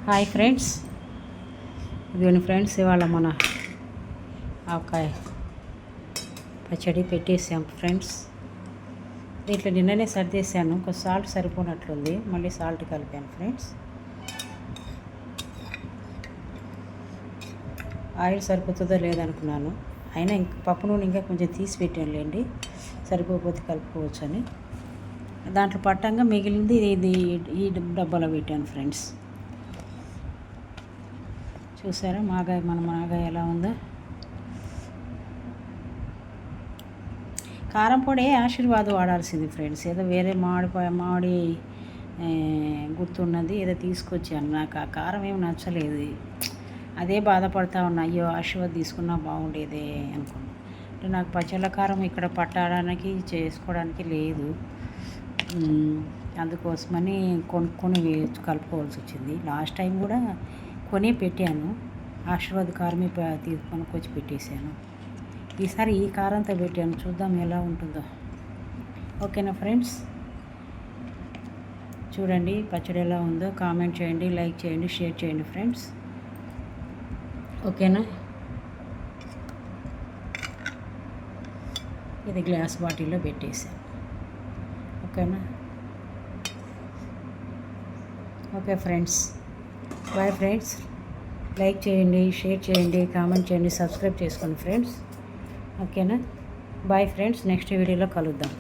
Hi friends, ఇదిగోండి friends, ఇవాళ మన ఆవకాయ పచ్చడి పెట్టేసాం ఫ్రెండ్స్. దీంట్లో నిన్ననే సర్దేశాను, కొంచెం సాల్ట్ సరిపోనట్లుంది, మళ్ళీ సాల్ట్ కలిపాను ఫ్రెండ్స్. ఆయిల్ సరిపోతుందో లేదనుకున్నాను, అయినా ఇంక పప్పు నూనె ఇంకా కొంచెం తీసి పెట్టానులేండి, సరిపోతే కలుపుకోవచ్చు అని. దాంట్లో పట్టంగా మిగిలింది ఇది ఈ డబ్బాలో పెట్టాను ఫ్రెండ్స్. చూసారా మన మాగాయ ఎలా ఉందో. కారం పొడి ఆశీర్వాద్ వాడాల్సింది ఫ్రెండ్స్, ఏదో వేరే మామిడి గుర్తున్నది ఏదో తీసుకొచ్చాను. నాకు ఆ కారం ఏమి నచ్చలేదు, అదే బాధపడతా ఉన్నా, అయ్యో ఆశీర్వాద్ తీసుకున్నా బాగుండేదే అనుకున్నాను. అంటే నాకు పచ్చళ్ళ కారం ఇక్కడ పట్టడానికి చేసుకోవడానికి లేదు, అందుకోసమని కొనుక్కొని కలుపుకోవాల్సి వచ్చింది. లాస్ట్ టైం కూడా కొని పెట్టాను, ఆశీర్వాద్ కారమే కొనుక్కొచ్చి పెట్టేశాను. ఈసారి ఈ కారంతో పెట్టాను, చూద్దాం ఎలా ఉంటుందో. ఓకేనా ఫ్రెండ్స్, చూడండి పచ్చడి ఎలా ఉందో, కామెంట్ చేయండి, లైక్ చేయండి, షేర్ చేయండి ఫ్రెండ్స్. ఓకేనా, ఇది గ్లాస్ బాటిల్లో పెట్టేసాను. ఓకేనా, okay friends, bye friends. Like చేయండి, షేర్ చేయండి, కామెంట్ చేయండి, సబ్స్క్రైబ్ చేసుకోండి ఫ్రెండ్స్. ఓకేనా, బాయ్ ఫ్రెండ్స్, నెక్స్ట్ వీడియోలో కలుద్దాం.